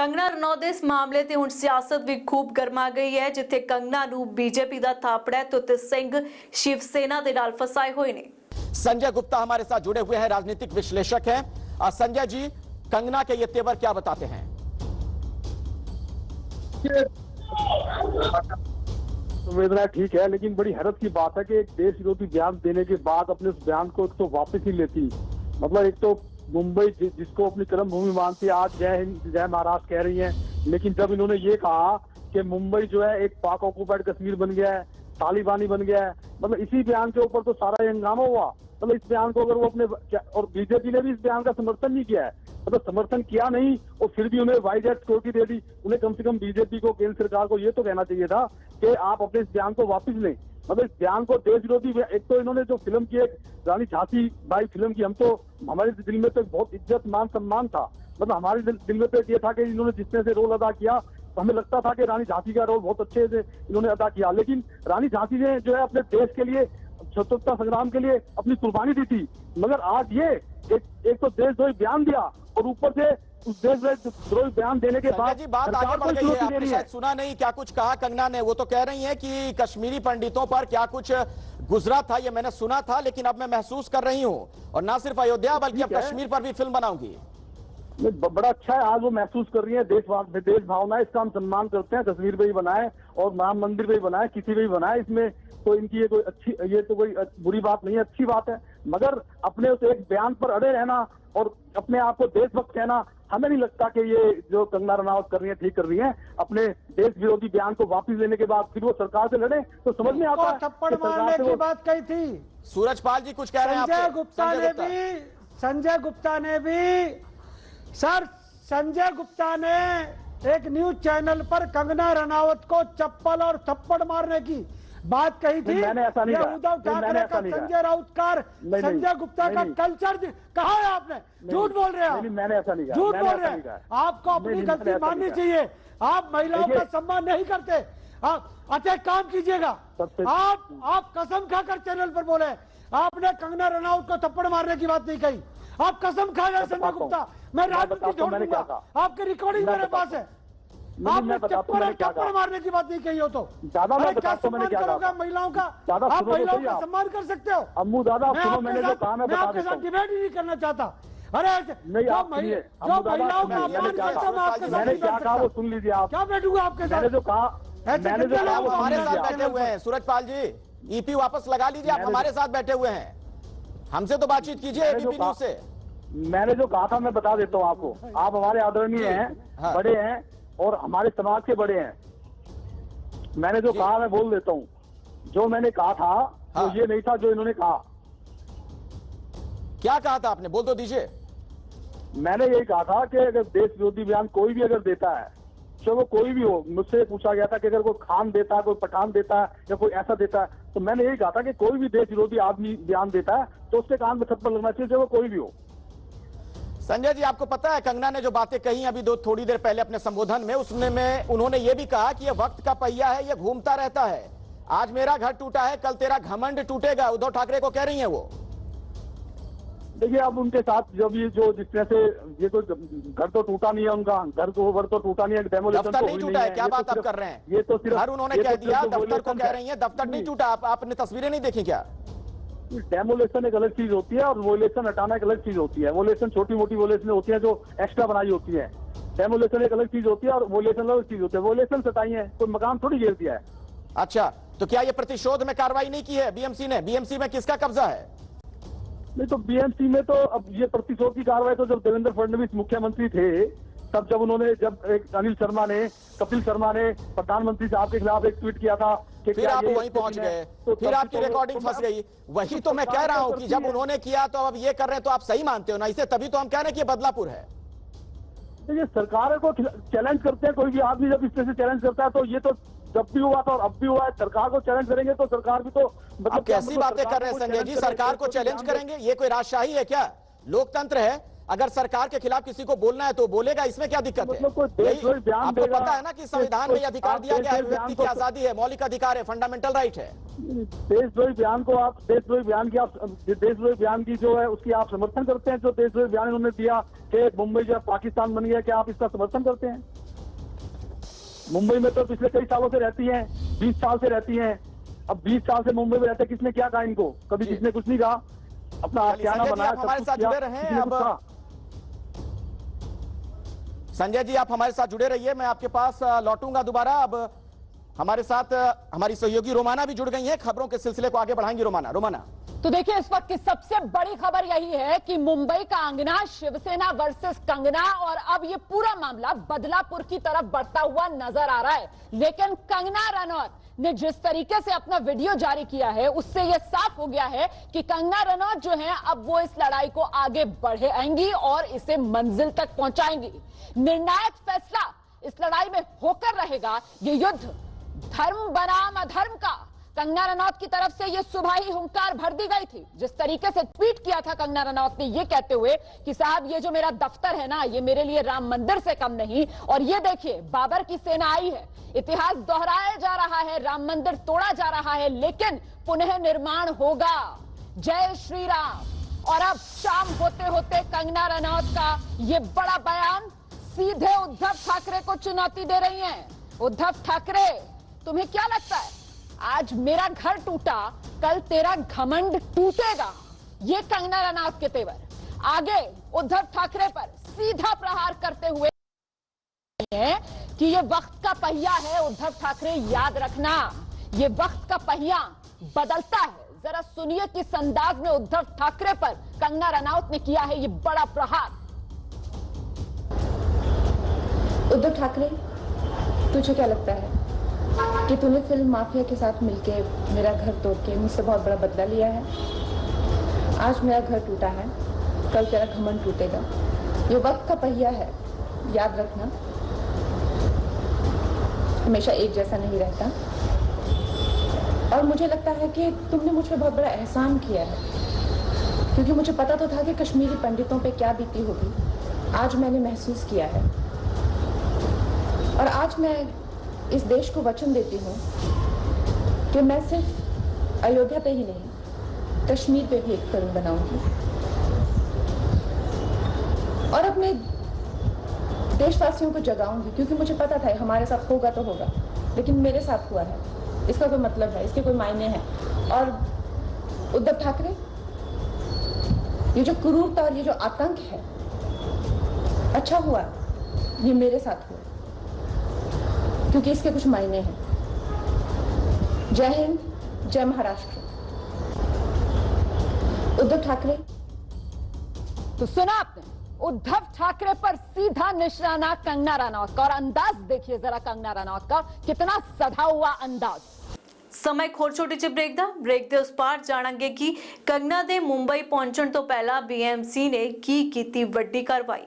ਕੰਗਨਾ ਰਣੌਤ ਦੇ ਇਸ ਮਾਮਲੇ ਤੇ ਹੁਣ ਸਿਆਸਤ ਵੀ ਖੂਬ ਗਰਮਾ ਗਈ ਹੈ, ਜਿੱਥੇ ਕੰਗਨਾ ਨੂੰ बीजेपी ਦਾ ਥਾਪੜਾ ਹੈ ਤੇ ਸਿੰਘ शिव सेना ਦੇ ਨਾਲ ਫਸਾਏ ਹੋਏ ਨੇ। संजय गुप्ता हमारे साथ जुड़े हुए हैं, राजनीतिक विश्लेषक हैं। संजय जी, कंगना के ये तेवर क्या बताते हैं? संवेदना ठीक है, लेकिन बड़ी हैरत की बात है कि एक देश विरोधी बयान देने के बाद अपने उस बयान को तो वापस ही लेती। मतलब एक तो मुंबई जिसको अपनी कर्म भूमि मानती है, आज जय हिंद जय महाराष्ट्र कह रही हैं, लेकिन जब इन्होंने ये कहा कि मुंबई जो है एक पाक ऑक्युपाइड कश्मीर बन गया है, तालिबानी बन गया है, मतलब इसी बयान के ऊपर तो सारा ये हंगामा हुआ। मतलब इस बयान को अगर वो अपने, और बीजेपी ने भी इस बयान का समर्थन नहीं किया है, मतलब समर्थन किया नहीं और फिर भी उन्हें वाइजेट सिक्योरिटी दे दी। उन्हें कम से कम बीजेपी को, केंद्र सरकार को ये तो कहना चाहिए था कि आप अपने इस बयान को वापस लें। मतलब इस बयान को देश विरोधी, एक तो इन्होंने जो फिल्म की, एक रानी झांसी बाई फिल्म की, हम तो हमारे दिल में तो बहुत इज्जत मान सम्मान था। मतलब हमारे दिल में तो ये था कि इन्होंने जितने से रोल अदा किया तो हमें लगता था कि रानी झांसी का रोल बहुत अच्छे से इन्होंने अदा किया, लेकिन रानी झांसी ने जो है अपने देश के लिए, स्वतंत्रता संग्राम के लिए अपनी कुर्बानी दी थी। मगर आज ये एक तो देशद्रोही बयान दिया और ऊपर से उस देशद्रोही बयान देने के बाद जी बात आगे बढ़ गई है। आपने शायद सुना नहीं क्या कुछ कहा कंगना ने। वो तो कह रही हैं कि कश्मीरी पंडितों पर क्या कुछ गुजरा था, ये मैंने सुना था, लेकिन अब मैं महसूस कर रही हूँ, और ना सिर्फ अयोध्या बल्कि अब कश्मीर पर भी फिल्म बनाऊंगी। बड़ा अच्छा है, आज वो महसूस कर रही है देश भावना है, इसका हम सम्मान करते हैं। कश्मीर पे ही बनाए और राम मंदिर पे ही बनाए, किसी पे भी बनाए, इसमें तो इनकी ये कोई अच्छी, ये तो कोई बुरी बात नहीं है, अच्छी बात है। मगर अपने उस एक बयान पर अड़े रहना और अपने आप को देशभक्त कहना, हमें नहीं लगता कि ये जो कंगना रनावत कर रही है ठीक कर रही है। अपने देश विरोधी बयान को वापस लेने के बाद फिर वो सरकार से लड़े तो समझ में आता है। थप्पड़ मारने की बात कही थी सूरजपाल जी, कुछ कह रहे हैं संजय गुप्ता ने भी सर, संजय गुप्ता ने एक न्यूज चैनल पर कंगना रनावत को चप्पल और थप्पड़ मारने की बात कही थी। मैंने ऐसा नहीं कहा। उद्धव ठाकरे का, संजय राउत का, संजय गुप्ता का कल्चर कहा है आपने? झूठ बोल रहे हैं, मैंने ऐसा नहीं कहा, झूठ बोल रहे हैं। आपको अपनी गलती माननी चाहिए। आप महिलाओं का सम्मान नहीं करते, आप अच्छा काम कीजिएगा। आप कसम खाकर चैनल पर बोले, आपने कंगना रनावत को थप्पड़ मारने की बात नहीं कही। आप कसम खा गए संजय गुप्ता, मैं राजनीति छोड़ दूंगा। आपकी रिकॉर्डिंग मेरे पास है। आपने थप्पड़ मारने की बात नहीं कही हो तो क्या सम्मान करोगे महिलाओं का? आप महिलाओं का सम्मान कर सकते हो? अम्मू दादा, मैंने जो कहा मैं आपके साथ डिबेट ही नहीं करना चाहता। अरे जो महिलाओं का अपमान करता हूँ, आपके साथ मैंने क्या कहा वो सुन लीजिए आप। क्या बैठूंगा आपके साथ? मैंने जो कहा हमारे साथ बैठे हुए हैं। सूरजपाल जी, ईपी वापस लगा लीजिए, आप हमारे साथ बैठे हुए हैं, हमसे तो बातचीत कीजिए एबीपी न्यूज से। मैंने जो कहा था मैं बता देता हूँ आपको। आप हमारे आदरणीय हैं, बड़े हैं और हमारे समाज के बड़े हैं। मैंने जो कहा मैं बोल देता हूँ। जो मैंने कहा था वो ये नहीं था जो इन्होंने कहा। क्या कहा था आपने? बोल तो दीजिए। मैंने यही कहा था कि अगर देश विरोधी बयान कोई भी अगर देता है, चाहे वो कोई भी हो, मुझसे पूछा गया था कि अगर कोई खान देता है, कोई पठान देता है या कोई ऐसा देता है, तो मैंने यही कहा था कि कोई भी देश विरोधी आदमी बयान देता है तो उसके कान में थप्पड़ लगना चाहिए, चाहे वो कोई भी हो। संजय जी, आपको पता है कंगना ने जो बातें कही अभी थोड़ी देर पहले अपने संबोधन में, उसमें उन्होंने ये भी कहा कि ये वक्त का पहिया है, ये घूमता रहता है। आज मेरा घर टूटा है, कल तेरा घमंड टूटेगा, उद्धव ठाकरे को कह रही हैं वो। देखिए, अब उनके साथ जब ये जो जिस तरह से, ये तो घर तो टूटा नहीं है उनका, घर तो टूटा नहीं है, डेमोलिशन दफ्तर नहीं टूटा है। क्या बात आप कर रहे हैं? ये तो सिर्फ घर उन्होंने कह दिया, दफ्तर को कह रही है दफ्तर नहीं टूटा। आपने तस्वीरें नहीं देखी क्या? डेमोलेशन एक अलग चीज होती है और वोलेशन हटाना एक अलग चीज होती है। वोलेशन छोटी मोटी वोलेशन होती है जो एक्स्ट्रा बनाई होती है। डेमोलेशन एक अलग चीज होती है और वोलेशन अलग चीज होती है। वोलेशन सटाई है, कोई मकान थोड़ी घेर दिया है। अच्छा, तो क्या ये प्रतिशोध में कार्रवाई नहीं की है बीएमसी ने? बीएमसी में किसका कब्जा है? नहीं तो बीएमसी में तो अब ये प्रतिशोध की कार्रवाई तो जब देवेंद्र फडणवीस मुख्यमंत्री थे तब, जब उन्होंने, जब एक अनिल शर्मा ने, कपिल शर्मा ने प्रधानमंत्री साहब के खिलाफ एक ट्वीट किया था कि फिर आप वहीं पहुंच गए, तो फिर आपकी रिकॉर्डिंग फंस गई। वही तो मैं कह रहा हूं कि जब उन्होंने किया तो अब ये कर रहे हैं, तो आप सही मानते हो ना इसे? तभी तो हम कह रहे हैं कि बदलापुर है। ये सरकार को चैलेंज करते हैं, कोई भी आदमी जब इस तरह से चैलेंज करता है तो ये तो जब भी हुआ था और अब भी हुआ है। सरकार को चैलेंज करेंगे तो सरकार भी तो, मतलब कैसी बातें कर रहे हैं संजय जी? सरकार को चैलेंज करेंगे? ये कोई राजशाही है क्या? लोकतंत्र है, अगर सरकार के खिलाफ किसी को बोलना है तो बोलेगा, इसमें क्या दिक्कत है? मतलब कोई देशद्रोही बयान आपको देगा, पता है ना कि संविधान में ये अधिकार दिया गया है, देशद्रोही व्यक्ति की बयान को- आजादी है, मौलिक अधिकार है, फंडामेंटल राइट है। देशद्रोही बयान को आप देशद्रोही बयान की जो है उसकी आप समर्थन करते हैं? जो देशद्रोही बयान उन्होंने दिया कि मुंबई जो है पाकिस्तान बन गया, क्या आप इसका समर्थन करते हैं? मुंबई में तो पिछले कई सालों से रहती हैं, 20 साल से रहती हैं। अब 20 साल से मुंबई में रहते, किसने क्या कहा इनको? कभी किसने कुछ नहीं कहा। अपना आशियाना संजय जी, बनाया, आप हमारे सब साथ कुछ किया, जुड़े रहें। किसने कुछ अब कहा? संजय जी, आप हमारे साथ जुड़े रहिए, मैं आपके पास लौटूंगा दोबारा। अब हमारे साथ हमारी सहयोगी रोमाना भी जुड़ गई हैं, खबरों के सिलसिले को आगे बढ़ाएंगी। रोमाना। तो देखिए, इस वक्त की सबसे बड़ी खबर यही है कि मुंबई का अंगना, शिवसेना वर्सेस कंगना, और अब ये पूरा मामला बदलापुर की तरफ बढ़ता हुआ नजर आ रहा है। लेकिन कंगना रनौत ने जिस तरीके से अपना वीडियो जारी किया है, उससे यह साफ हो गया है कि कंगना रनौत जो है अब वो इस लड़ाई को आगे बढ़ाएंगी और इसे मंजिल तक पहुंचाएंगी। निर्णायक फैसला इस लड़ाई में होकर रहेगा। ये युद्ध धर्म बनाम अधर्म का कंगना रनौत की तरफ से ये सुबह ही हुंकार भर दी गई थी। जिस तरीके से ट्वीट किया था कंगना रनौत ने, ये कहते हुए कि साहब ये जो मेरा दफ्तर है ना, ये मेरे लिए राम मंदिर से कम नहीं। और ये देखिए, बाबर की सेना आई है, इतिहास दोहराया जा रहा है, राम मंदिर तोड़ा जा रहा है, लेकिन पुनः निर्माण होगा। जय श्री राम। और अब शाम होते होते कंगना रनौत का ये बड़ा बयान सीधे उद्धव ठाकरे को चुनौती दे रही हैं। उद्धव ठाकरे, तुम्हें क्या लगता है, आज मेरा घर टूटा, कल तेरा घमंड टूटेगा? ये कंगना रनौत के तेवर। आगे उद्धव ठाकरे पर सीधा प्रहार करते हुए है कि ये वक्त का पहिया है। उद्धव ठाकरे, याद रखना, ये वक्त का पहिया बदलता है। जरा सुनिए किस अंदाज में उद्धव ठाकरे पर कंगना रनौत ने किया है ये बड़ा प्रहार। उद्धव ठाकरे, तुझे क्या लगता है कि तूने फिल्म माफिया के साथ मिलके मेरा घर तोड़ के मुझसे बहुत बड़ा बदला लिया है? आज मेरा घर टूटा है, कल तेरा घमंड टूटेगा। ये वक्त का पहिया है, याद रखना, हमेशा एक जैसा नहीं रहता। और मुझे लगता है कि तुमने मुझ पर बहुत बड़ा एहसान किया है, क्योंकि मुझे पता तो था कि कश्मीरी पंडितों पे क्या बीती होगी। आज मैंने महसूस किया है, और आज मैं इस देश को वचन देती हूँ कि मैं सिर्फ अयोध्या पे ही नहीं, कश्मीर पे भी एक फिल्म बनाऊंगी और अपने देशवासियों को जगाऊंगी, क्योंकि मुझे पता था हमारे साथ होगा तो होगा, लेकिन मेरे साथ हुआ है, इसका कोई मतलब है, इसके कोई मायने हैं। और उद्धव ठाकरे, ये जो क्रूरता और ये जो आतंक है, अच्छा हुआ ये मेरे साथ हुआ, क्योंकि इसके कुछ मायने हैं। जय हिंद, जय महाराष्ट्र। उद्धव ठाकरे। तो सुना आपने, उद्धव ठाकरे पर सीधा निशाना कंगना रनौत का, और अंदाज देखिए जरा कंगना रनौत का, कितना सधा हुआ अंदाज। समय एक ਹੋਰ ਛੋਟੀ ਜਿਹੀ ਬ੍ਰੇਕ ਦੇ ਉਸ ਪਾਰ ਜਾਣਾਂਗੇ ਕਿ ਕੰਗਨਾ ਦੇ ਮੁੰਬਈ ਪਹੁੰਚਣ ਤੋਂ ਪਹਿਲਾਂ BMC ਨੇ ਕੀ ਕੀਤੀ ਵੱਡੀ ਕਾਰਵਾਈ।